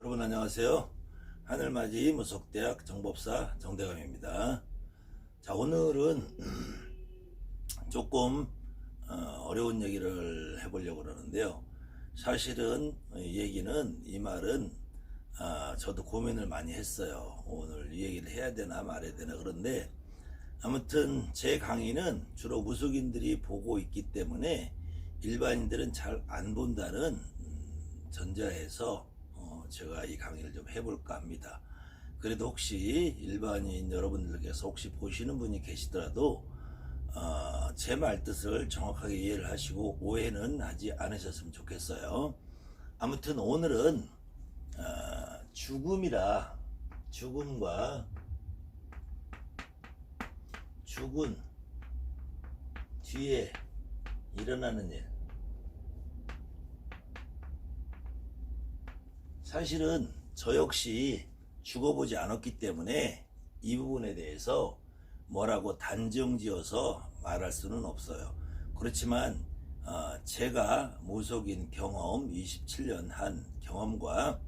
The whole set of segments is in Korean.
여러분 안녕하세요. 하늘맞이 무속대학 정법사 정대감입니다. 자, 오늘은 조금 어려운 얘기를 해보려고 그러는데요. 사실은 이 말은 저도 고민을 많이 했어요. 오늘 이 얘기를 해야 되나 말아야 되나. 그런데 아무튼 제 강의는 주로 무속인들이 보고 있기 때문에 일반인들은 잘 안 본다는 전제하에서 제가 이 강의를 좀 해볼까 합니다. 그래도 혹시 일반인 여러분들께서 혹시 보시는 분이 계시더라도 제 말뜻을 정확하게 이해를 하시고 오해는 하지 않으셨으면 좋겠어요. 아무튼 오늘은 죽음과 죽은 뒤에 일어나는 일, 사실은 저 역시 죽어보지 않았기 때문에 이 부분에 대해서 뭐라고 단정지어서 말할 수는 없어요. 그렇지만 제가 무속인 경험 27년 한 경험과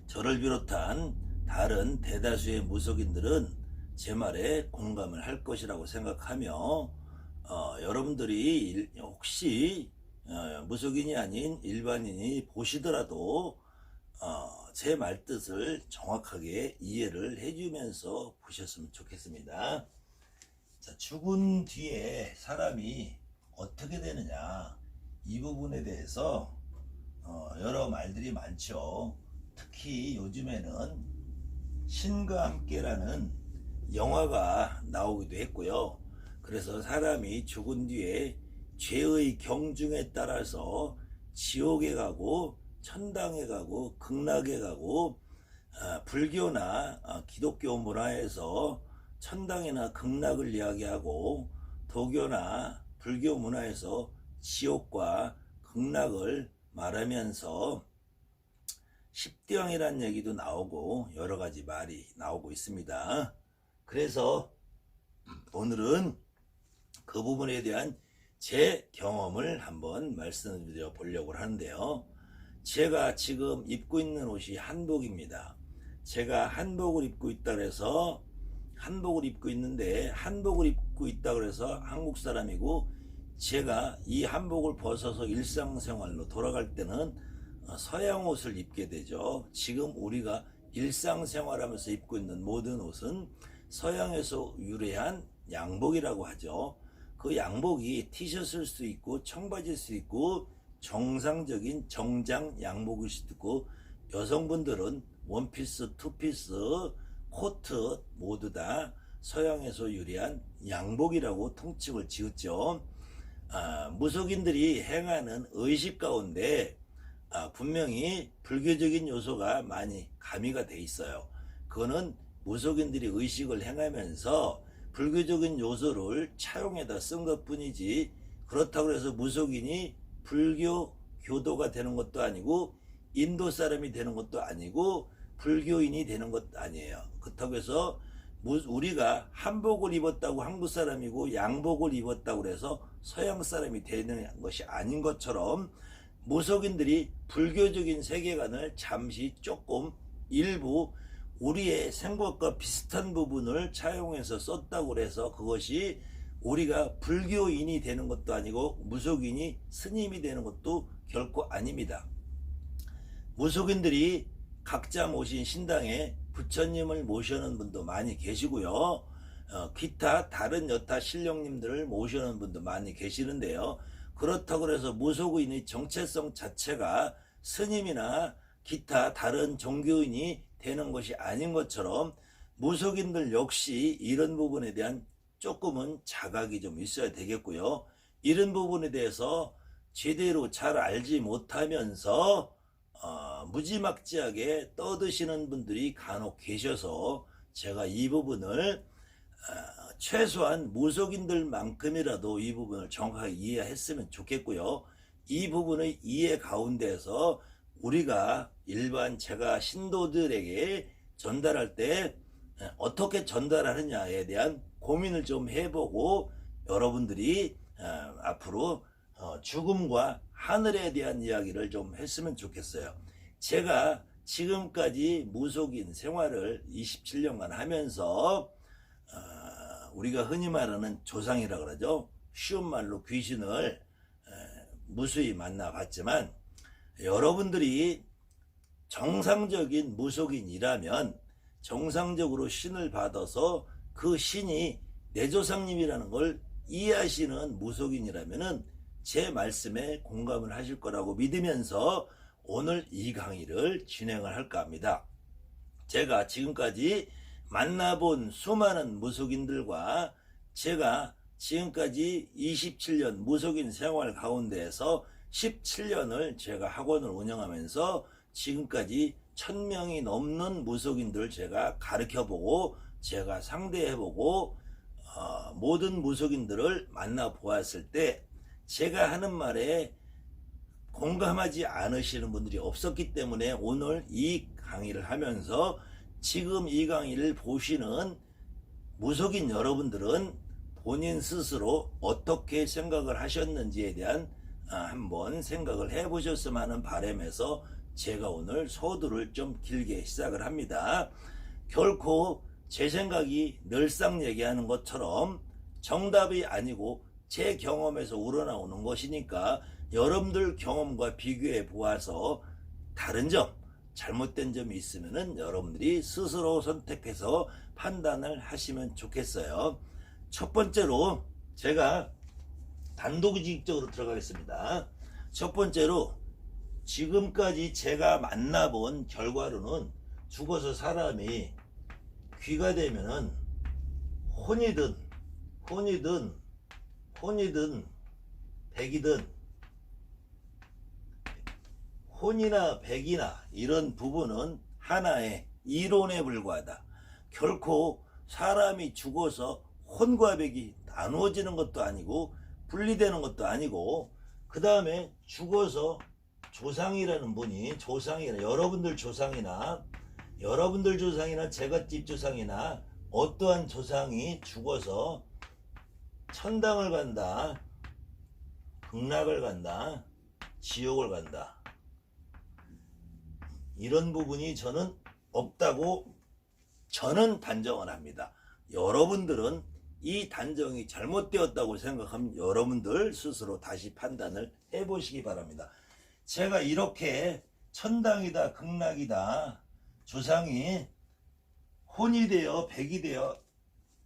저를 비롯한 다른 대다수의 무속인들은 제 말에 공감을 할 것이라고 생각하며 여러분들이 혹시 무속인이 아닌 일반인이 보시더라도 제 말뜻을 정확하게 이해를 해주면서 보셨으면 좋겠습니다. 자, 죽은 뒤에 사람이 어떻게 되느냐, 이 부분에 대해서 여러 말들이 많죠. 특히 요즘에는 신과 함께라는 영화가 나오기도 했고요. 그래서 사람이 죽은 뒤에 죄의 경중에 따라서 지옥에 가고 천당에 가고 극락에 가고, 불교나 기독교 문화에서 천당이나 극락을 이야기하고, 도교나 불교 문화에서 지옥과 극락을 말하면서 십대왕이라는 얘기도 나오고 여러 가지 말이 나오고 있습니다. 그래서 오늘은 그 부분에 대한 제 경험을 한번 말씀드려 보려고 하는데요. 제가 지금 입고 있는 옷이 한복입니다. 제가 한복을 입고 있다 그래서 한복을 입고 있는데, 한복을 입고 있다 그래서 한국 사람이고, 제가 이 한복을 벗어서 일상생활로 돌아갈 때는 서양 옷을 입게 되죠. 지금 우리가 일상생활하면서 입고 있는 모든 옷은 서양에서 유래한 양복이라고 하죠. 그 양복이 티셔츠일 수 있고 청바지일 수 있고 정상적인 정장 양복일 수도 있고, 여성분들은 원피스, 투피스, 코트 모두 다 서양에서 유래한 양복이라고 통칭을 지었죠. 무속인들이 행하는 의식 가운데 분명히 불교적인 요소가 많이 가미가 돼 있어요. 그거는 무속인들이 의식을 행하면서 불교적인 요소를 차용해다 쓴 것 뿐이지, 그렇다고 해서 무속인이 불교 교도가 되는 것도 아니고 인도 사람이 되는 것도 아니고 불교인이 되는 것도 아니에요. 그렇다고 해서 우리가 한복을 입었다고 한국 사람이고 양복을 입었다고 해서 서양 사람이 되는 것이 아닌 것처럼, 무속인들이 불교적인 세계관을 잠시 조금 일부 우리의 생각과 비슷한 부분을 차용해서 썼다고 해서 그것이 우리가 불교인이 되는 것도 아니고 무속인이 스님이 되는 것도 결코 아닙니다. 무속인들이 각자 모신 신당에 부처님을 모시는 분도 많이 계시고요. 기타 다른 여타 신령님들을 모시는 분도 많이 계시는데요. 그렇다고 해서 무속인의 정체성 자체가 스님이나 기타 다른 종교인이 되는 것이 아닌 것처럼, 무속인들 역시 이런 부분에 대한 조금은 자각이 좀 있어야 되겠고요. 이런 부분에 대해서 제대로 잘 알지 못하면서 무지막지하게 떠드시는 분들이 간혹 계셔서, 제가 이 부분을 최소한 무속인들만큼이라도 이 부분을 정확하게 이해했으면 좋겠고요. 이 부분의 이해 가운데서 우리가 일반 제가 신도들에게 전달할 때 어떻게 전달하느냐에 대한 고민을 좀 해보고, 여러분들이 앞으로 죽음과 하늘에 대한 이야기를 좀 했으면 좋겠어요. 제가 지금까지 무속인 생활을 27년간 하면서 우리가 흔히 말하는 조상이라 그러죠. 쉬운 말로 귀신을 무수히 만나봤지만, 여러분들이 정상적인 무속인이라면 정상적으로 신을 받아서 그 신이 내 조상님이라는 걸 이해하시는 무속인이라면은 제 말씀에 공감을 하실 거라고 믿으면서 오늘 이 강의를 진행을 할까 합니다. 제가 지금까지 만나본 수많은 무속인들과 제가 지금까지 27년 무속인 생활 가운데에서 17년을 제가 학원을 운영하면서 지금까지 1000명이 넘는 무속인들을 제가 가르쳐보고 제가 상대해보고 모든 무속인들을 만나보았을 때 제가 하는 말에 공감하지 않으시는 분들이 없었기 때문에 오늘 이 강의를 하면서 지금 이 강의를 보시는 무속인 여러분들은 본인 스스로 어떻게 생각을 하셨는지에 대한 한번 생각을 해보셨으면 하는 바람에서 제가 오늘 서두를 좀 길게 시작을 합니다. 결코 제 생각이 늘상 얘기하는 것처럼 정답이 아니고 제 경험에서 우러나오는 것이니까 여러분들 경험과 비교해 보아서 다른 점, 잘못된 점이 있으면은 여러분들이 스스로 선택해서 판단을 하시면 좋겠어요. 첫 번째로 제가 단도직입적으로 들어가겠습니다. 첫 번째로 지금까지 제가 만나본 결과로는 죽어서 사람이 귀가 되면은 혼이든 백이든 혼이나 백이나 이런 부분은 하나의 이론에 불과하다. 결코 사람이 죽어서 혼과 백이 나누어지는 것도 아니고 분리되는 것도 아니고, 그 다음에 죽어서 조상이라는 분이 여러분들 조상이나 제갓집 조상이나 어떠한 조상이 죽어서 천당을 간다, 극락을 간다, 지옥을 간다, 이런 부분이 저는 없다고 저는 단정을 합니다. 여러분들은 이 단정이 잘못되었다고 생각하면 여러분들 스스로 다시 판단을 해보시기 바랍니다. 제가 이렇게 천당이다 극락이다 조상이 혼이 되어 백이 되어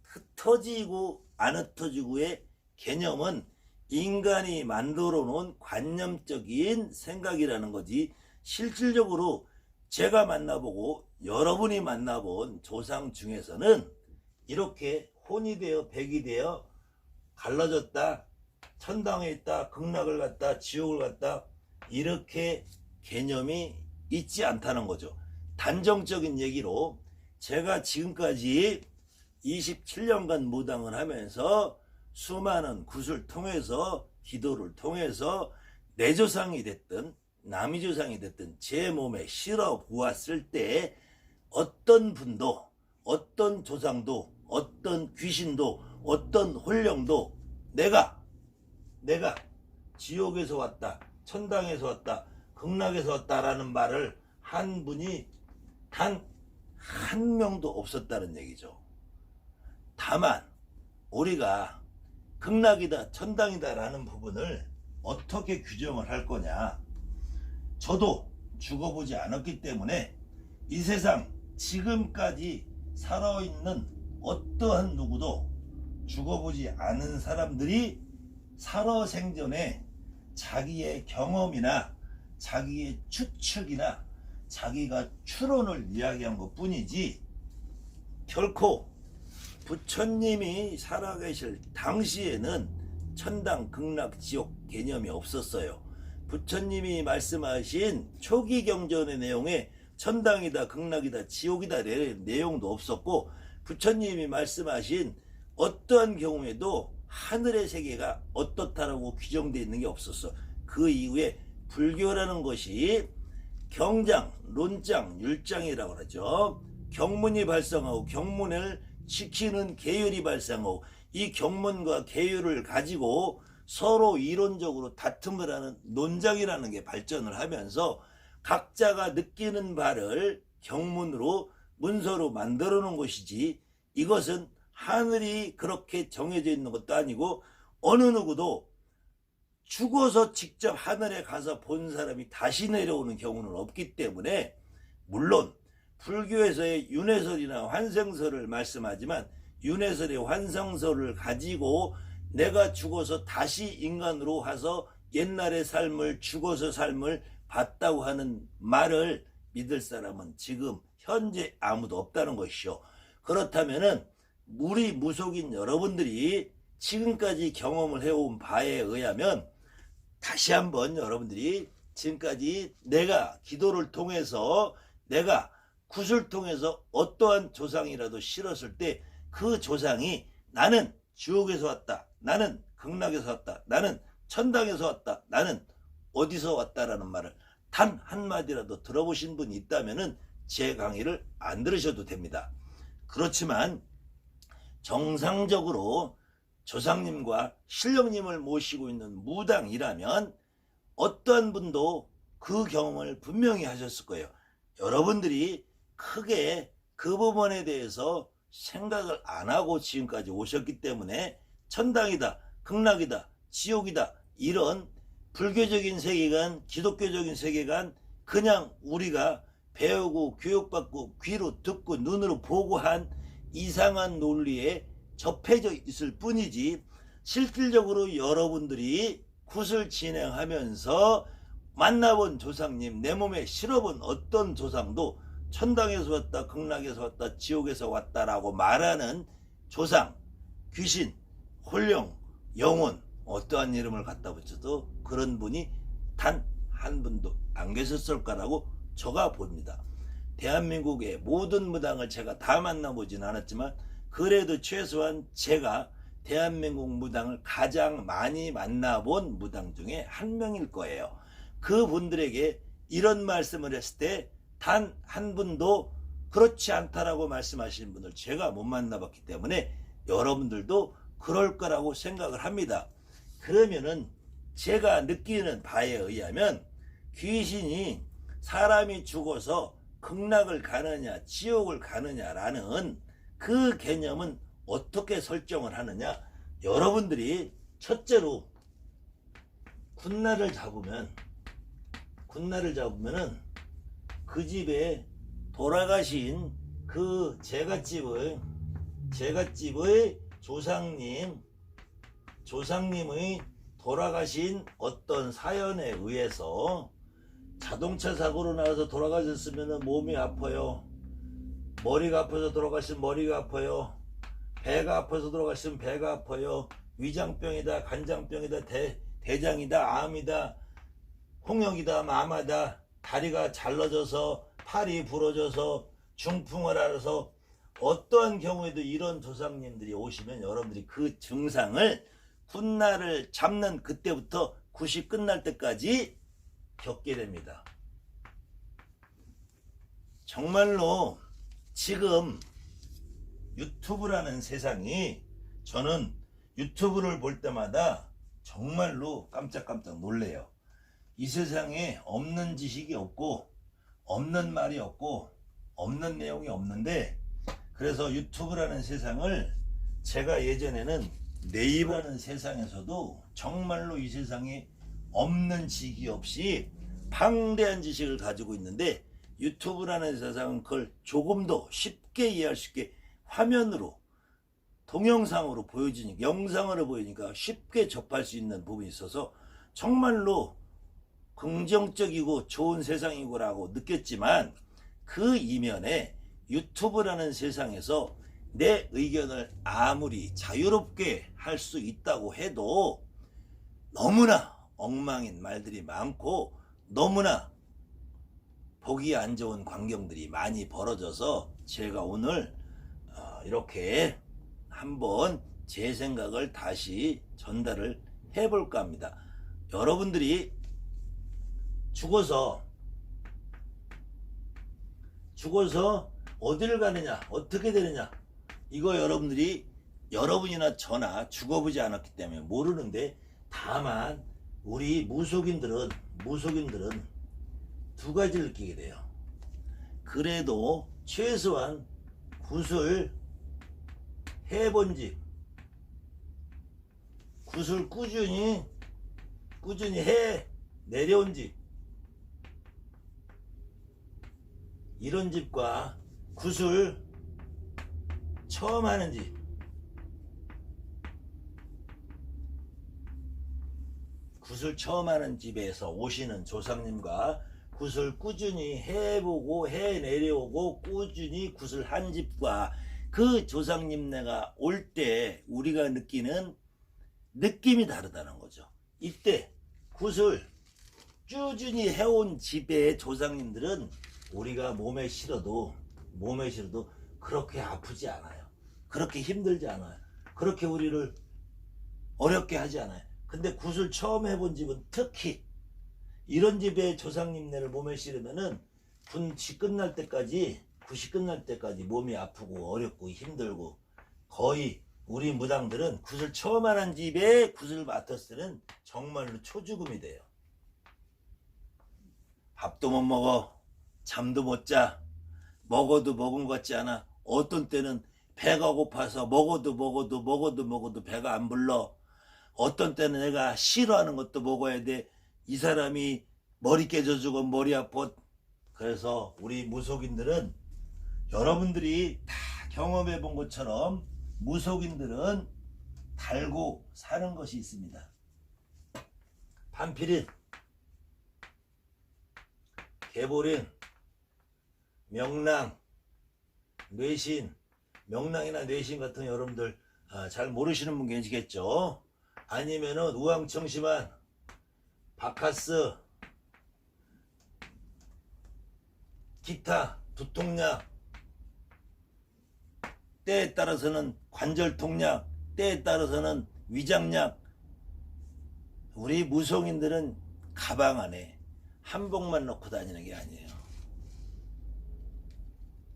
흩어지고 안 흩어지고의 개념은 인간이 만들어 놓은 관념적인 생각이라는 거지, 실질적으로 제가 만나보고 여러분이 만나본 조상 중에서는 이렇게 혼이 되어 백이 되어 갈라졌다, 천당에 있다, 극락을 갔다, 지옥을 갔다, 이렇게 개념이 있지 않다는 거죠. 단정적인 얘기로 제가 지금까지 27년간 무당을 하면서 수많은 굿을 통해서, 기도를 통해서 내 조상이 됐든 남의 조상이 됐든 제 몸에 실어 보았을 때 어떤 분도, 어떤 조상도, 어떤 귀신도, 어떤 혼령도 내가 지옥에서 왔다, 천당에서 왔다, 극락에서 왔다라는 말을 한 분이 단 한 명도 없었다는 얘기죠. 다만 우리가 극락이다, 천당이다 라는 부분을 어떻게 규정을 할 거냐, 저도 죽어보지 않았기 때문에 이 세상 지금까지 살아있는 어떠한 누구도 죽어보지 않은 사람들이 살아생전에 자기의 경험이나 자기의 추측이나 자기가 추론을 이야기한 것 뿐이지, 결코 부처님이 살아계실 당시에는 천당 극락 지옥 개념이 없었어요. 부처님이 말씀하신 초기 경전의 내용에 천당이다 극락이다 지옥이다 내용도 없었고, 부처님이 말씀하신 어떠한 경우에도 하늘의 세계가 어떻다라고 규정되어 있는 게 없었어. 그 이후에 불교라는 것이 경장, 론장, 율장이라고 하죠. 경문이 발생하고 경문을 지키는 계율이 발생하고, 이 경문과 계율을 가지고 서로 이론적으로 다툼을 하는 논장이라는 게 발전을 하면서 각자가 느끼는 바를 경문으로 문서로 만들어 놓은 것이지, 이것은 하늘이 그렇게 정해져 있는 것도 아니고 어느 누구도 죽어서 직접 하늘에 가서 본 사람이 다시 내려오는 경우는 없기 때문에, 물론 불교에서의 윤회설이나 환생설을 말씀하지만 윤회설의 환생설을 가지고 내가 죽어서 다시 인간으로 와서 옛날의 삶을, 죽어서 삶을 봤다고 하는 말을 믿을 사람은 지금 현재 아무도 없다는 것이죠. 그렇다면은 우리 무속인 여러분들이 지금까지 경험을 해온 바에 의하면, 다시 한번 여러분들이 지금까지 내가 기도를 통해서, 내가 굿을 통해서 어떠한 조상이라도 실었을 때 그 조상이 나는 지옥에서 왔다, 나는 극락에서 왔다, 나는 천당에서 왔다, 나는 어디서 왔다라는 말을 단 한마디라도 들어보신 분이 있다면 제 강의를 안 들으셔도 됩니다. 그렇지만 정상적으로 조상님과 신령님을 모시고 있는 무당이라면 어떠한 분도 그 경험을 분명히 하셨을 거예요. 여러분들이 크게 그 부분에 대해서 생각을 안 하고 지금까지 오셨기 때문에 천당이다, 극락이다, 지옥이다, 이런 불교적인 세계관, 기독교적인 세계관, 그냥 우리가 배우고 교육받고 귀로 듣고 눈으로 보고 한 이상한 논리에 접해져 있을 뿐이지, 실질적으로 여러분들이 굿을 진행하면서 만나본 조상님, 내 몸에 실어본 어떤 조상도 천당에서 왔다, 극락에서 왔다, 지옥에서 왔다라고 말하는 조상, 귀신, 홀령, 영혼, 어떠한 이름을 갖다 붙여도 그런 분이 단 한 분도 안 계셨을 거라고 제가 봅니다. 대한민국의 모든 무당을 제가 다 만나보진 않았지만 그래도 최소한 제가 대한민국 무당을 가장 많이 만나본 무당 중에 한 명일 거예요. 그분들에게 이런 말씀을 했을 때 단 한 분도 그렇지 않다라고 말씀하시는 분을 제가 못 만나봤기 때문에 여러분들도 그럴 거라고 생각을 합니다. 그러면은 제가 느끼는 바에 의하면 귀신이 사람이 죽어서 극락을 가느냐 지옥을 가느냐라는 그 개념은 어떻게 설정을 하느냐, 여러분들이 첫째로 굿날을 잡으면은 그 집에 돌아가신 그 제갓집의 조상님의 돌아가신 어떤 사연에 의해서 자동차 사고로 나와서 돌아가셨으면 몸이 아파요. 머리가 아파서 돌아가시면 머리가 아파요. 배가 아파서 돌아가시면 배가 아파요. 위장병이다, 간장병이다, 대장이다, 암이다, 홍역이다, 마마다, 다리가 잘라져서 팔이 부러져서 중풍을 앓아서, 어떠한 경우에도 이런 조상님들이 오시면 여러분들이 그 증상을 굿날을 잡는 그때부터 굿이 끝날 때까지 겪게 됩니다. 정말로 지금 유튜브라는 세상이, 저는 유튜브를 볼 때마다 정말로 깜짝깜짝 놀래요. 이 세상에 없는 지식이 없고 없는 말이 없고 없는 내용이 없는데, 그래서 유튜브라는 세상을 제가 예전에는 네이버라는 세상에서도 정말로 이 세상에 없는 지식이 없이 방대한 지식을 가지고 있는데, 유튜브라는 세상은 그걸 조금 더 쉽게 이해할 수 있게 화면으로 동영상으로 보여주니까, 영상으로 보이니까 쉽게 접할 수 있는 부분이 있어서 정말로 긍정적이고 좋은 세상이고라고 느꼈지만, 그 이면에 유튜브라는 세상에서 내 의견을 아무리 자유롭게 할 수 있다고 해도 너무나 엉망인 말들이 많고 너무나 보기 안 좋은 광경들이 많이 벌어져서 제가 오늘 이렇게 한번 제 생각을 다시 전달을 해볼까 합니다. 여러분들이 죽어서 어디를 가느냐, 어떻게 되느냐, 이거 여러분이나 저나 죽어보지 않았기 때문에 모르는데, 다만 우리 무속인들은 두 가지를 느끼게 돼요. 그래도 최소한 굿을 해본 집, 굿을 꾸준히 해 내려온 집, 이런 집과 굿을 처음 하는 집, 굿을 처음 하는 집에서 오시는 조상님과 굿을 꾸준히 해보고 해 내려오고 꾸준히 굿을 한 집과 그 조상님네가 올 때 우리가 느끼는 느낌이 다르다는 거죠. 이때 굿을 꾸준히 해온 집의 조상님들은 우리가 몸에 실어도 그렇게 아프지 않아요. 그렇게 힘들지 않아요. 그렇게 우리를 어렵게 하지 않아요. 근데 굿을 처음 해본 집은 특히 이런 집의 조상님네를 몸에 실으면은 굿이 끝날 때까지 몸이 아프고 어렵고 힘들고, 거의 우리 무당들은 굿을 처음 하는 집에 굿을 맡았을 때는 정말로 초죽음이 돼요. 밥도 못 먹어, 잠도 못 자, 먹어도 먹은 것 같지 않아. 어떤 때는 배가 고파서 먹어도 배가 안 불러. 어떤 때는 내가 싫어하는 것도 먹어야 돼. 이 사람이 머리 깨져주고 머리 아파. 그래서 우리 무속인들은 여러분들이 다 경험해 본 것처럼 무속인들은 달고 사는 것이 있습니다. 반필인, 개보린, 명랑, 뇌신, 명랑이나 뇌신 같은 여러분들 잘 모르시는 분 계시겠죠. 아니면은 우황청심환, 바카스, 기타, 두통약, 때에 따라서는 관절통약, 때에 따라서는 위장약. 우리 무속인들은 가방 안에 한복만 넣고 다니는 게 아니에요.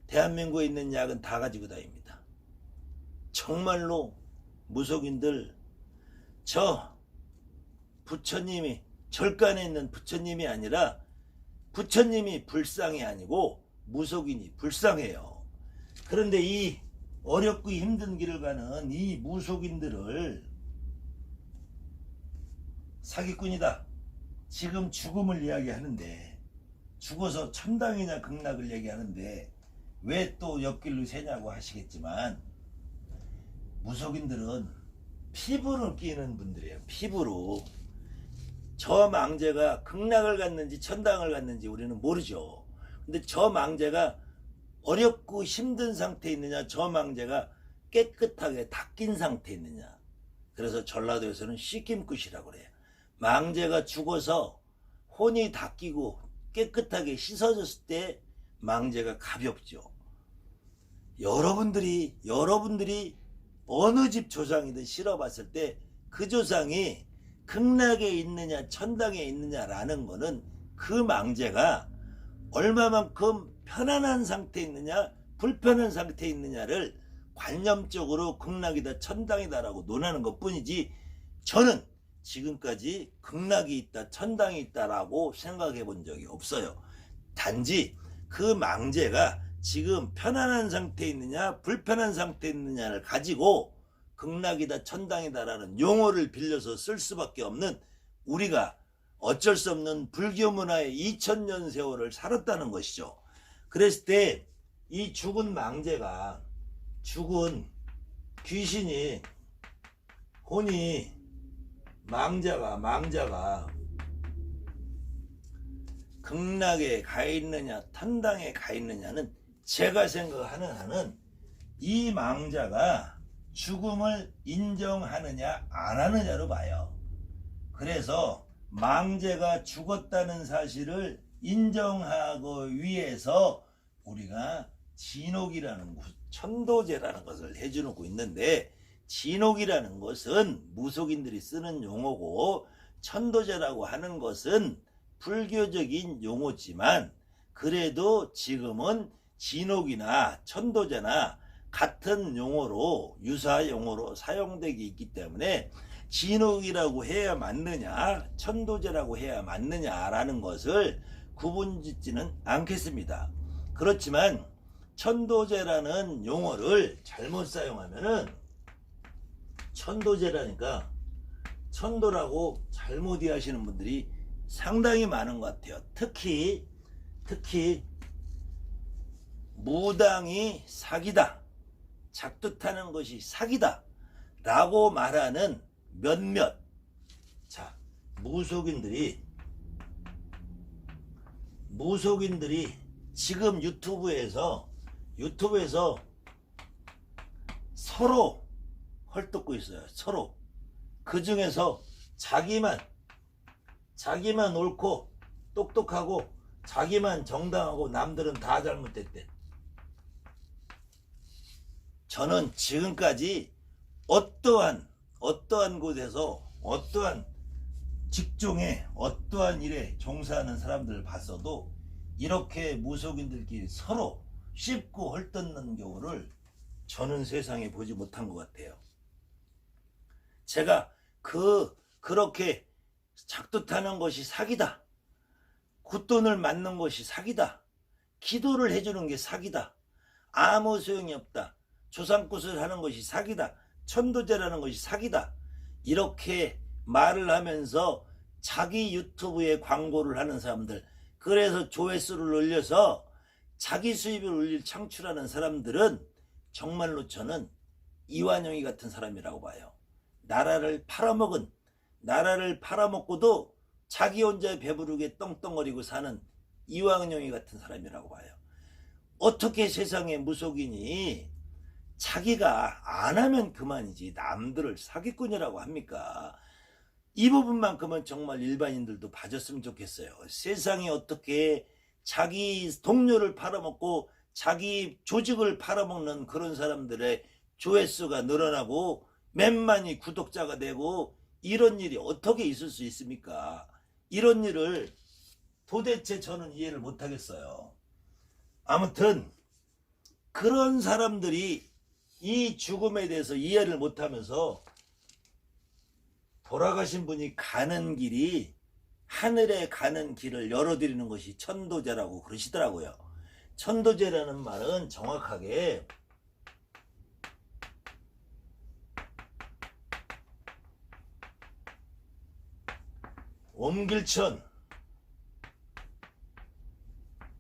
대한민국에 있는 약은 다 가지고 다닙니다. 정말로 무속인들, 저 부처님이 절간에 있는 부처님이 아니라 부처님이 불상이 아니고 무속인이 불상해요. 그런데 이 어렵고 힘든 길을 가는 이 무속인들을 사기꾼이다, 지금 죽음을 이야기하는데, 죽어서 천당이냐 극락을 얘기하는데 왜 또 옆길로 새냐고 하시겠지만, 무속인들은 피부를 끼는 분들이에요. 피부로. 저 망제가 극락을 갔는지 천당을 갔는지 우리는 모르죠. 근데 저 망제가 어렵고 힘든 상태에 있느냐, 저 망제가 깨끗하게 닦인 상태에 있느냐. 그래서 전라도에서는 씻김굿이라고 그래요. 망제가 죽어서 혼이 닦이고 깨끗하게 씻어졌을 때 망제가 가볍죠. 여러분들이 어느 집 조상이든 실어봤을 때 그 조상이 극락에 있느냐 천당에 있느냐라는 거는 그 망제가 얼마만큼 편안한 상태에 있느냐 불편한 상태에 있느냐를 관념적으로 극락이다 천당이다라고 논하는 것뿐이지, 저는 지금까지 극락이 있다 천당이 있다라고 생각해 본 적이 없어요. 단지 그 망제가 지금 편안한 상태에 있느냐 불편한 상태에 있느냐를 가지고 극락이다 천당이다라는 용어를 빌려서 쓸 수밖에 없는, 우리가 어쩔 수 없는 불교 문화의 2000년 세월을 살았다는 것이죠. 그랬을 때 이 죽은 망제가, 죽은 귀신이, 혼이, 망자가 극락에 가 있느냐 천당에 가 있느냐는 제가 생각하는 한은 이 망자가 죽음을 인정하느냐 안 하느냐로 봐요. 그래서 망제가 죽었다는 사실을 인정하기 위해서 우리가 진옥이라는 것, 천도제라는 것을 해주고 있는데, 진옥이라는 것은 무속인들이 쓰는 용어고 천도제라고 하는 것은 불교적인 용어지만, 그래도 지금은 진옥이나 천도제나 같은 용어로, 유사 용어로 사용되기 있기 때문에 진옥이라고 해야 맞느냐 천도제라고 해야 맞느냐라는 것을 구분 짓지는 않겠습니다. 그렇지만 천도제라는 용어를 잘못 사용하면은 천도제라니까 천도라고 잘못 이해하시는 분들이 상당히 많은 것 같아요. 특히 무당이 사기다, 작두타는 것이 사기다 라고 말하는 몇몇 무속인들이 지금 유튜브에서 서로 헐뜯고 있어요. 서로. 그 중에서 자기만 옳고 똑똑하고 자기만 정당하고 남들은 다 잘못됐대. 저는 지금까지 어떠한 곳에서 어떠한 직종에 어떠한 일에 종사하는 사람들을 봤어도 이렇게 무속인들끼리 서로 씹고 헐뜯는 경우를 저는 세상에 보지 못한 것 같아요. 제가 그렇게 작두타는 것이 사기다, 굿돈을 맞는 것이 사기다, 기도를 해주는 게 사기다, 아무 소용이 없다, 조상굿을 하는 것이 사기다, 천도제라는 것이 사기다, 이렇게 말을 하면서 자기 유튜브에 광고를 하는 사람들, 그래서 조회수를 올려서 자기 수입을 올릴 창출하는 사람들은 정말로 저는 이완용이 같은 사람이라고 봐요. 나라를 팔아먹고도 자기 혼자 배부르게 떵떵거리고 사는 이완용이 같은 사람이라고 봐요. 어떻게 세상에 무속인이 자기가 안 하면 그만이지 남들을 사기꾼이라고 합니까? 이 부분만큼은 정말 일반인들도 봐줬으면 좋겠어요. 세상에 어떻게 자기 동료를 팔아먹고 자기 조직을 팔아먹는 그런 사람들의 조회수가 늘어나고 몇만이 구독자가 되고 이런 일이 어떻게 있을 수 있습니까? 이런 일을 도대체 저는 이해를 못하겠어요. 아무튼 그런 사람들이 이 죽음에 대해서 이해를 못하면서 돌아가신 분이 가는 길이 하늘에 가는 길을 열어드리는 것이 천도제라고 그러시더라고요. 천도제라는 말은 정확하게 옴길천,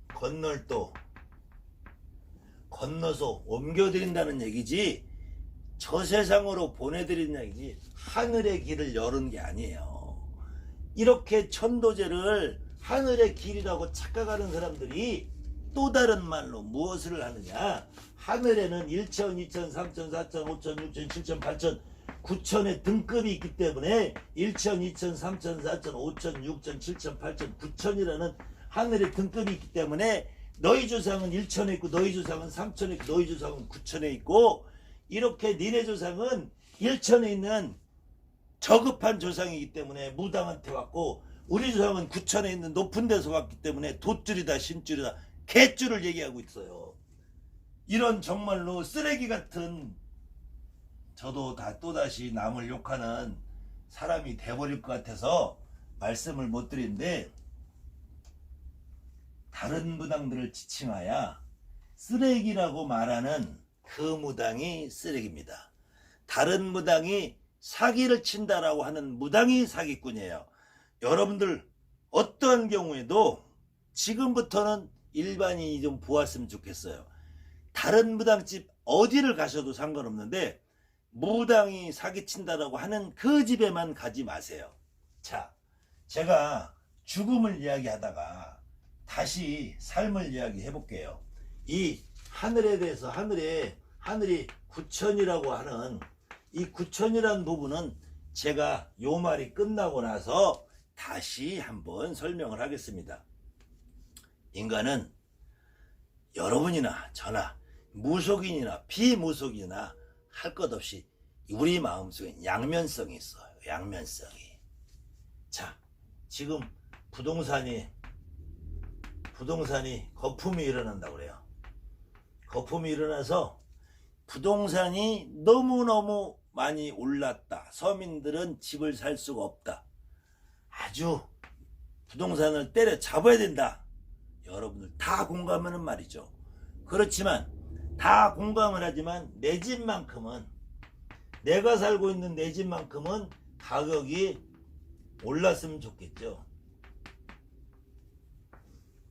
건널도, 건너서 옮겨드린다는 얘기지 저 세상으로 보내드리는 얘기지 하늘의 길을 여는 게 아니에요. 이렇게 천도제를 하늘의 길이라고 착각하는 사람들이 또 다른 말로 무엇을 하느냐, 하늘에는 1천, 2천, 3천, 4천, 5천, 6천, 7천, 8천, 9천의 등급이 있기 때문에 1천, 2천, 3천, 4천, 5천, 6천, 7천, 8천, 9천이라는 하늘의 등급이 있기 때문에 너희 조상은 1천에 있고 너희 조상은 3천에 있고 너희 조상은 9천에 있고, 이렇게 니네 조상은 1천에 있는 저급한 조상이기 때문에 무당한테 왔고, 우리 조상은 9천에 있는 높은 데서 왔기 때문에 돛줄이다 신줄이다 개줄을 얘기하고 있어요. 이런 정말로 쓰레기 같은, 저도 또다시 남을 욕하는 사람이 돼버릴 것 같아서 말씀을 못 드리는데, 다른 무당들을 지칭하여 쓰레기라고 말하는 그 무당이 쓰레기입니다. 다른 무당이 사기를 친다라고 하는 무당이 사기꾼이에요. 여러분들 어떠한 경우에도 지금부터는 일반인이 좀 보았으면 좋겠어요. 다른 무당집 어디를 가셔도 상관없는데 무당이 사기친다라고 하는 그 집에만 가지 마세요. 자, 제가 죽음을 이야기하다가 다시 삶을 이야기해 볼게요. 이 하늘에 대해서 하늘이 구천이라고 하는 이 구천이라는 부분은 제가 요 말이 끝나고 나서 다시 한번 설명을 하겠습니다. 인간은 여러분이나 저나 무속인이나 비무속인이나 할 것 없이 우리 마음속에 양면성이 있어요. 양면성이. 자, 지금 부동산이 거품이 일어난다고 그래요. 거품이 일어나서 부동산이 너무너무 많이 올랐다. 서민들은 집을 살 수가 없다. 아주 부동산을 때려 잡아야 된다. 여러분들 다 공감하는 말이죠. 그렇지만 다 공감을 하지만 내 집만큼은, 내가 살고 있는 내 집만큼은 가격이 올랐으면 좋겠죠.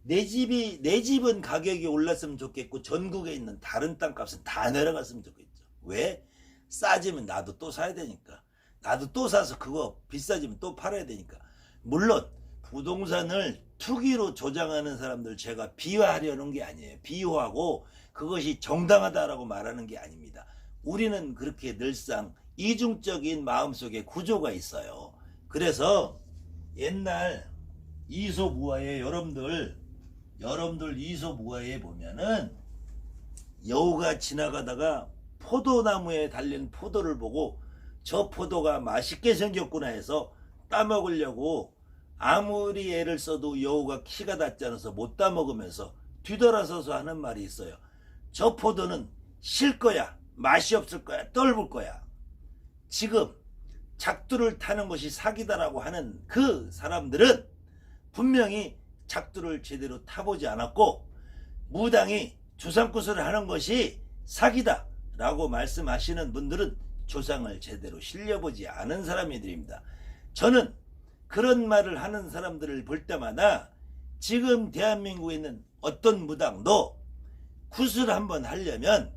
내 집은 가격이 올랐으면 좋겠고 전국에 있는 다른 땅값은 다 내려갔으면 좋겠죠. 왜? 싸지면 나도 또 사야 되니까. 나도 또 사서 그거 비싸지면 또 팔아야 되니까. 물론 부동산을 투기로 조장하는 사람들 제가 비하하려는 게 아니에요. 비호하고 그것이 정당하다라고 말하는 게 아닙니다. 우리는 그렇게 늘상 이중적인 마음속에 구조가 있어요. 그래서 옛날 이솝우화에 여러분들 이솝우화에 보면은 여우가 지나가다가 포도나무에 달린 포도를 보고 저 포도가 맛있게 생겼구나 해서 따먹으려고 아무리 애를 써도 여우가 키가 닿지 않아서 못 따먹으면서 뒤돌아서서 하는 말이 있어요. 저 포도는 실 거야, 맛이 없을 거야, 떫을 거야. 지금 작두를 타는 것이 사기다라고 하는 그 사람들은 분명히 작두를 제대로 타보지 않았고 무당이 조상구슬을 하는 것이 사기다라고 말씀하시는 분들은 조상을 제대로 실려보지 않은 사람들입니다. 저는 그런 말을 하는 사람들을 볼 때마다 지금 대한민국에 있는 어떤 무당도 구슬 한번 하려면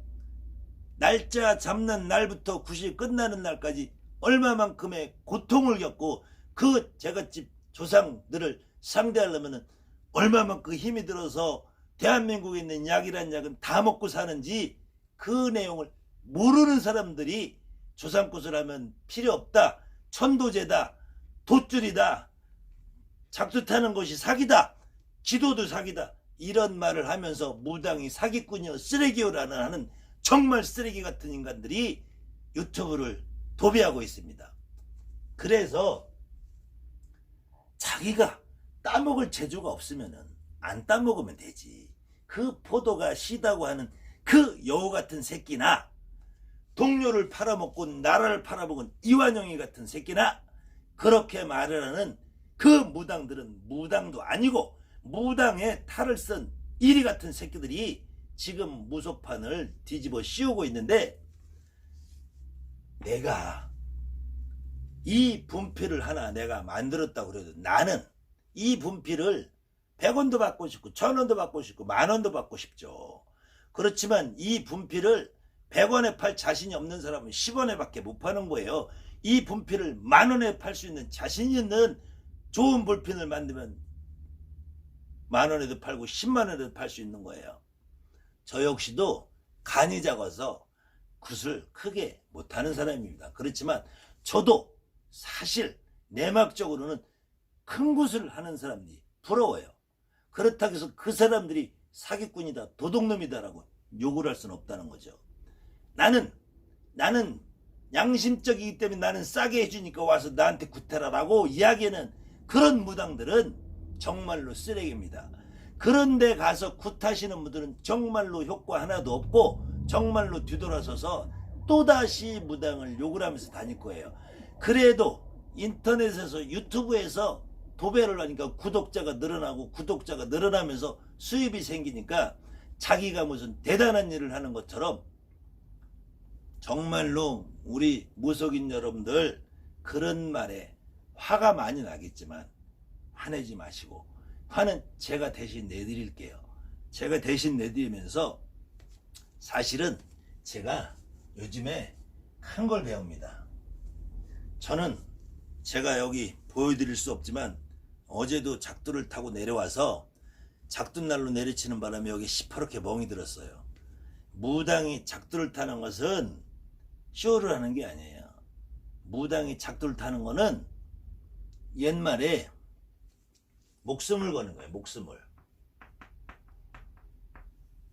날짜 잡는 날부터 굿이 끝나는 날까지 얼마만큼의 고통을 겪고 그 제갓집 조상들을 상대하려면 얼마만큼 힘이 들어서 대한민국에 있는 약이란 약은 다 먹고 사는지 그 내용을 모르는 사람들이 조상굿을 하면 필요 없다, 천도제다, 돛줄이다, 작두 타는 것이 사기다, 기도도 사기다, 이런 말을 하면서 무당이 사기꾼이요 쓰레기요라는 하는 정말 쓰레기 같은 인간들이 유튜브를 도배하고 있습니다. 그래서 자기가 따먹을 재주가 없으면 안 따먹으면 되지. 그 포도가 시다고 하는 그 여우 같은 새끼나 동료를 팔아먹고 나라를 팔아먹은 이완용이 같은 새끼나 그렇게 말을 하는 그 무당들은 무당도 아니고 무당의 탈을 쓴 이리 같은 새끼들이 지금 무소판을 뒤집어 씌우고 있는데, 내가 이 분필을 하나 내가 만들었다고 그래도 나는 이 분필을 100원도 받고 싶고 1000원도 받고 싶고 10,000원도 받고 싶죠. 그렇지만 이 분필을 100원에 팔 자신이 없는 사람은 10원에 밖에 못 파는 거예요. 이 분필을 10,000원에 팔 수 있는 자신 있는 좋은 볼펜을 만들면 10,000원에도 팔고 100,000원에도 팔 수 있는 거예요. 저 역시도 간이 작아서 굿을 크게 못하는 사람입니다. 그렇지만 저도 사실 내막적으로는 큰 굿을 하는 사람들이 부러워요. 그렇다고 해서 그 사람들이 사기꾼이다, 도둑놈이다라고 욕을 할 수는 없다는 거죠. 나는 양심적이기 때문에 나는 싸게 해주니까 와서 나한테 굿해라라고 이야기하는 그런 무당들은 정말로 쓰레기입니다. 그런데 가서 굿하시는 분들은 정말로 효과 하나도 없고 정말로 뒤돌아서서 또다시 무당을 욕을 하면서 다닐 거예요. 그래도 인터넷에서 유튜브에서 도배를 하니까 구독자가 늘어나고 구독자가 늘어나면서 수입이 생기니까 자기가 무슨 대단한 일을 하는 것처럼, 정말로 우리 무속인 여러분들 그런 말에 화가 많이 나겠지만 화내지 마시고, 화는 제가 대신 내드릴게요. 제가 대신 내드리면서 사실은 제가 요즘에 큰 걸 배웁니다. 저는 제가 여기 보여드릴 수 없지만 어제도 작두를 타고 내려와서 작두날로 내리치는 바람에 여기 시퍼렇게 멍이 들었어요. 무당이 작두를 타는 것은 쇼를 하는 게 아니에요. 무당이 작두를 타는 거는 옛말에 목숨을 거는 거예요. 목숨을.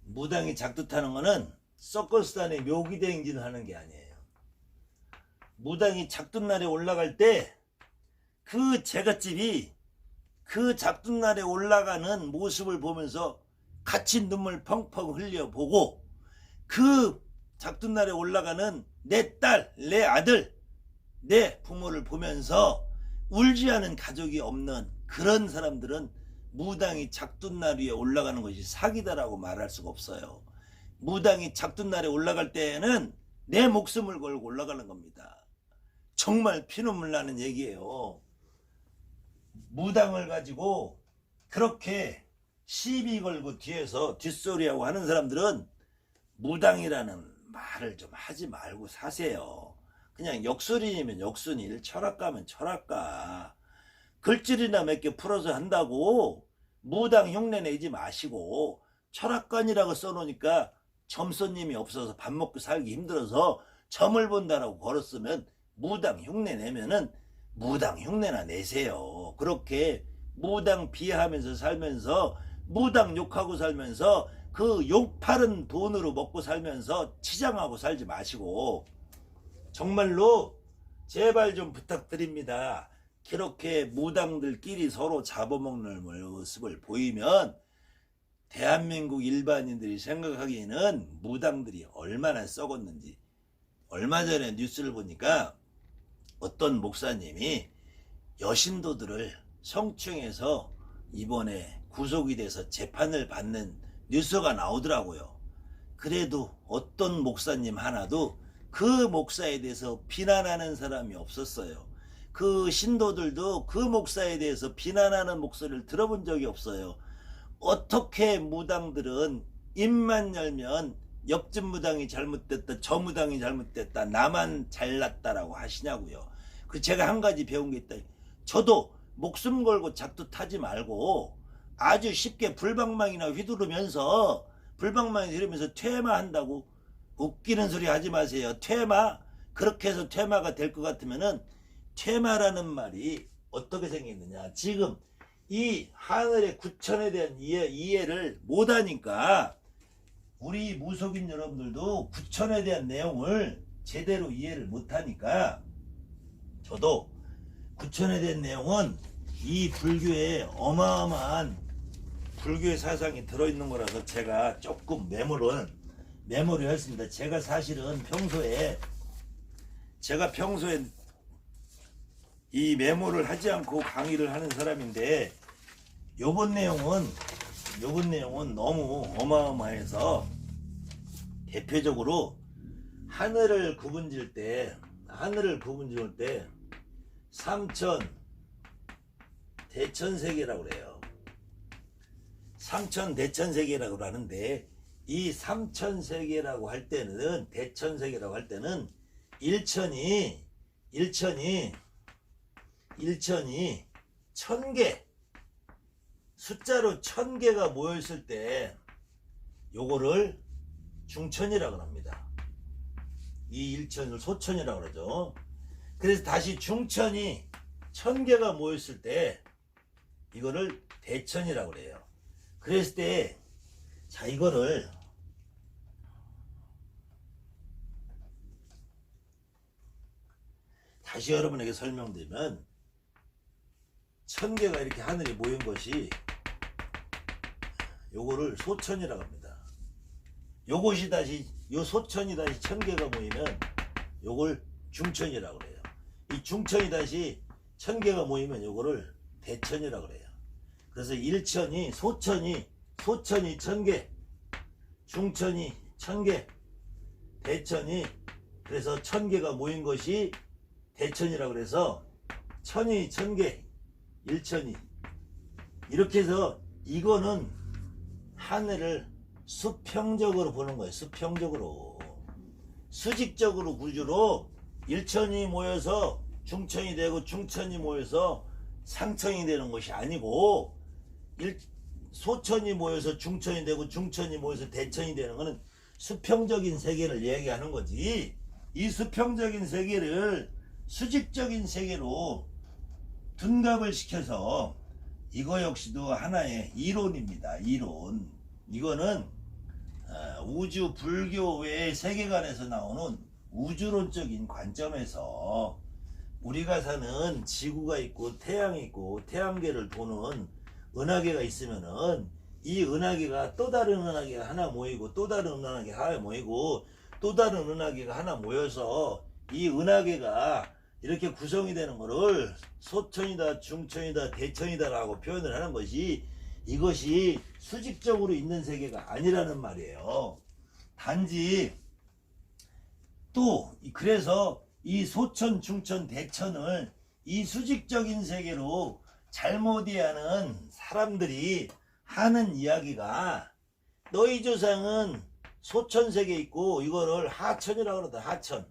무당이 작두 타는 거는 서커스단에 묘기대행진을 하는 게 아니에요. 무당이 작두날에 올라갈 때 그 제갓집이 그 작두날에 올라가는 모습을 보면서 같이 눈물 펑펑 흘려보고, 그 작두날에 올라가는 내 딸, 내 아들, 내 부모를 보면서 울지 않은 가족이 없는 그런 사람들은 무당이 작둔날 위에 올라가는 것이 사기다라고 말할 수가 없어요. 무당이 작둔날에 올라갈 때에는 내 목숨을 걸고 올라가는 겁니다. 정말 피눈물 나는 얘기예요. 무당을 가지고 그렇게 시비 걸고 뒤에서 뒷소리하고 하는 사람들은 무당이라는 말을 좀 하지 말고 사세요. 그냥 역술인이면 역술인, 철학가면 철학가. 글줄이나 몇 개 풀어서 한다고 무당 흉내 내지 마시고, 철학관이라고 써놓으니까 점손님이 없어서 밥 먹고 살기 힘들어서 점을 본다라고 걸었으면 무당 흉내 내면은 무당 흉내나 내세요. 그렇게 무당 비하하면서 살면서, 무당 욕하고 살면서, 그 욕파른 돈으로 먹고 살면서 치장하고 살지 마시고, 정말로 제발 좀 부탁드립니다. 그렇게 무당들끼리 서로 잡아먹는 모습을 보이면 대한민국 일반인들이 생각하기에는 무당들이 얼마나 썩었는지. 얼마 전에 뉴스를 보니까 어떤 목사님이 여신도들을 성추행해서 이번에 구속이 돼서 재판을 받는 뉴스가 나오더라고요. 그래도 어떤 목사님 하나도 그 목사에 대해서 비난하는 사람이 없었어요. 그 신도들도 그 목사에 대해서 비난하는 목소리를 들어본 적이 없어요. 어떻게 무당들은 입만 열면 옆집 무당이 잘못됐다, 저 무당이 잘못됐다, 나만 잘났다라고 하시냐고요. 그 제가 한 가지 배운 게 있다. 저도 목숨 걸고 작두 타지 말고 아주 쉽게 불방망이나 휘두르면서, 불방망이 들으면서 퇴마한다고 웃기는 소리 하지 마세요. 퇴마, 그렇게 해서 퇴마가 될 것 같으면은, 퇴마라는 말이 어떻게 생겼느냐, 지금 이 하늘의 구천에 대한 이해를 못하니까 우리 무속인 여러분들도 구천에 대한 내용을 제대로 이해를 못하니까, 저도 구천에 대한 내용은 이 불교에 어마어마한 불교의 사상이 들어있는 거라서 제가 조금 메모를 했습니다. 제가 사실은 평소에 이 메모를 하지 않고 강의를 하는 사람인데, 요번 내용은 너무 어마어마해서, 대표적으로 하늘을 구분 지을 때 삼천 대천세계라고 그래요. 삼천 대천세계라고 하는데, 이 삼천세계라고 할 때는, 대천세계라고 할 때는 일천이 1000개, 숫자로 1000개가 모여있을 때 요거를 중천이라고 합니다. 이 일천을 소천이라고 그러죠. 그래서 다시 중천이 1000개가 모였을 때 이거를 대천이라고 그래요. 그랬을 때, 자, 이거를 다시 여러분에게 설명드리면, 1000개가 이렇게 하늘에 모인 것이 요거를 소천이라고 합니다. 요것이 다시, 요 소천이 다시 1000개가 모이면 요걸 중천이라고 그래요. 이 중천이 다시 1000개가 모이면 요거를 대천이라고 그래요. 그래서 일천이, 소천이 1000개, 중천이 1000개, 대천이, 그래서 1000개가 모인 것이 대천이라고 그래서 천이 1000개, 일천이, 이렇게 해서 이거는 하늘을 수평적으로 보는 거예요. 수평적으로, 수직적으로 구조로 일천이 모여서 중천이 되고, 중천이 모여서 상천이 되는 것이 아니고, 소천이 모여서 중천이 되고, 중천이 모여서 대천이 되는 것은 수평적인 세계를 얘기하는 거지. 이 수평적인 세계를 수직적인 세계로 둔갑을 시켜서, 이거 역시도 하나의 이론입니다. 이론. 이거는 우주 불교의 세계관에서 나오는 우주론적인 관점에서, 우리가 사는 지구가 있고 태양이 있고, 태양계를 도는 은하계가 있으면은 이 은하계가 또 다른 은하계가 하나 모이고, 또 다른 은하계가 하나 모이고, 또 다른 은하계가 하나 모여서 이 은하계가 이렇게 구성이 되는 거를 소천이다, 중천이다, 대천이다 라고 표현을 하는 것이, 이것이 수직적으로 있는 세계가 아니라는 말이에요. 단지 또 그래서 이 소천, 중천, 대천을 이 수직적인 세계로 잘못 이해하는 사람들이 하는 이야기가 너희 조상은 소천 세계에 있고 이거를 하천이라고 그러다. 하천.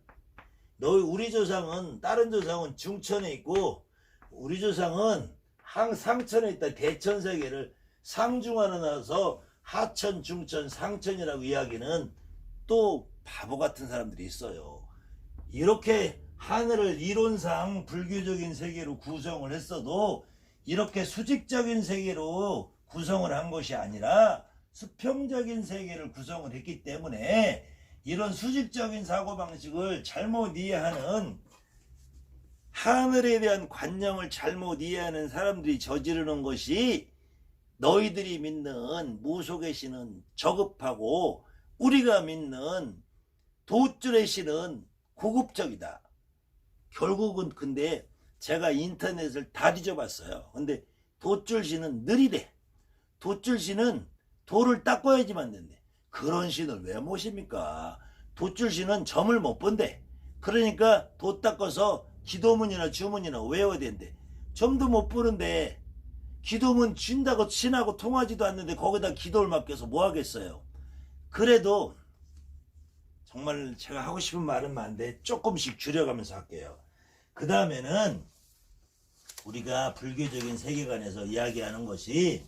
우리 조상은 다른 조상은 중천에 있고 우리 조상은 상천에 있다. 대천 세계를 상중하러 나서 하천, 중천, 상천이라고 이야기는 또 바보 같은 사람들이 있어요. 이렇게 하늘을 이론상 불교적인 세계로 구성을 했어도 이렇게 수직적인 세계로 구성을 한 것이 아니라 수평적인 세계를 구성을 했기 때문에 이런 수직적인 사고방식을 잘못 이해하는 하늘에 대한 관념을 잘못 이해하는 사람들이 저지르는 것이 너희들이 믿는 무속의 신은 저급하고 우리가 믿는 돛줄의 신은 고급적이다. 결국은 근데 제가 인터넷을 다 뒤져봤어요. 근데 돛줄 신은 느리대. 돛줄 신은 돌을 닦아야지만 된대. 그런 신을 왜 모십니까? 돛줄 신은 점을 못 본대. 그러니까 돛 닦아서 기도문이나 주문이나 외워야 된대. 점도 못 보는데 기도문 준다고 신하고 통하지도 않는데 거기다 기도를 맡겨서 뭐 하겠어요. 그래도 정말 제가 하고 싶은 말은 많은데 조금씩 줄여가면서 할게요. 그 다음에는 우리가 불교적인 세계관에서 이야기하는 것이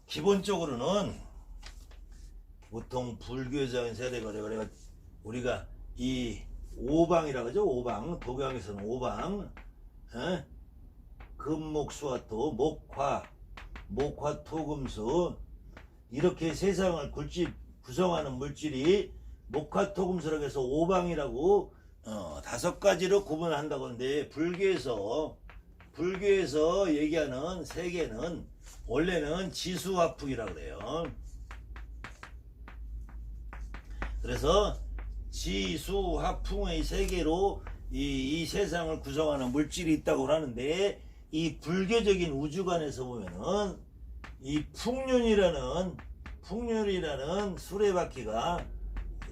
기본적으로는 보통 불교적인 세계관에 우리가 이 오방이라고 하죠. 오방. 도경에서는 오방. 금목수화토, 목화, 토금수 이렇게 세상을 구성하는 물질이 목화토금수라고 해서 오방이라고 5가지로 구분한다고 하는데 불교에서 얘기하는 세계는 원래는 지수화풍이라고 그래요. 그래서 지수화풍의 세계로 이 세상을 구성하는 물질이 있다고 하는데 이 불교적인 우주관에서 보면은 이 풍륜이라는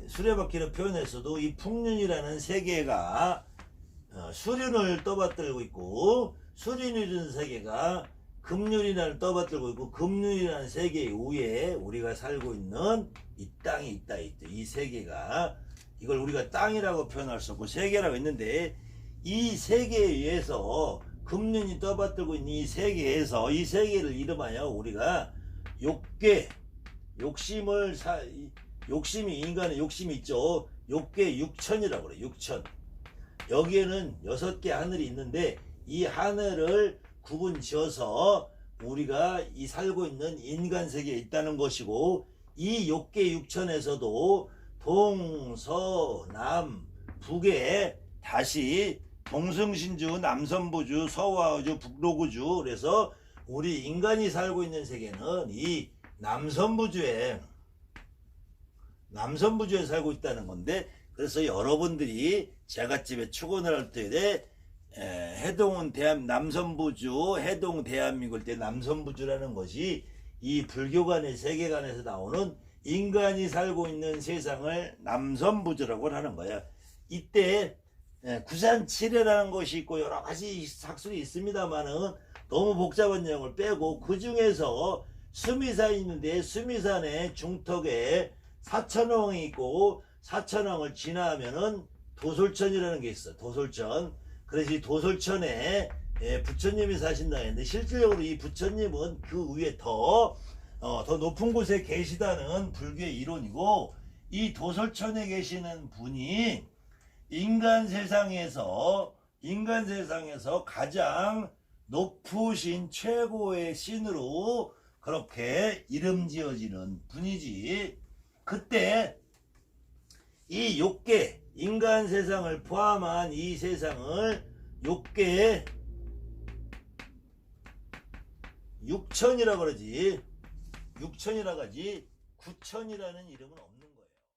수레바퀴를 표현했어도 이 풍륜이라는 세계가 수륜을 떠받들고 있고 수륜이라는 세계가 금륜이라는 떠받들고 있고 금륜이라는 세계 위에 우리가 살고 있는 이 땅이 있다. 이 세계가 이걸 우리가 땅이라고 표현할 수 없고 세계라고 했는데 이 세계에 의해서 금륜이 떠받들고 있는 이 세계에서 이 세계를 이름하여 우리가 욕심이 인간의 욕심이 있죠. 욕계 육천이라고 그래. 육천. 여기에는 6개 하늘이 있는데 이 하늘을 구분 지어서 우리가 이 살고 있는 인간 세계에 있다는 것이고 이 욕계 육천에서도 동서남 북에 다시 동승신주, 남선부주, 서화우주, 북로구주. 그래서 우리 인간이 살고 있는 세계는 이 남선부주에 살고 있다는 건데 그래서 여러분들이 제갓집에 축원을 할 때 해동은 남선부주, 해동 대한민국일 때 남선부주라는 것이 이 불교관의 세계관에서 나오는 인간이 살고 있는 세상을 남선부주라고 하는 거야. 이때 구산칠해라는 것이 있고 여러 가지 학술이 있습니다만은 너무 복잡한 내용을 빼고 그 중에서 수미산이 있는데 수미산의 중턱에 사천왕이 있고 사천왕을 지나면은 도솔천이라는 게 있어. 도솔천. 그래서 이 도솔천에 부처님이 사신다 했는데 실질적으로 이 부처님은 그 위에 더 높은 곳에 계시다는 불교의 이론이고 이 도솔천에 계시는 분이 인간 세상에서 가장 높으신 최고의 신으로 그렇게 이름 지어지는 분이지. 그때 이 욕계 인간 세상을 포함한 이 세상을 욕계 육천이라고 그러지. 육천이라고 하지. 구천이라는 이름은 없는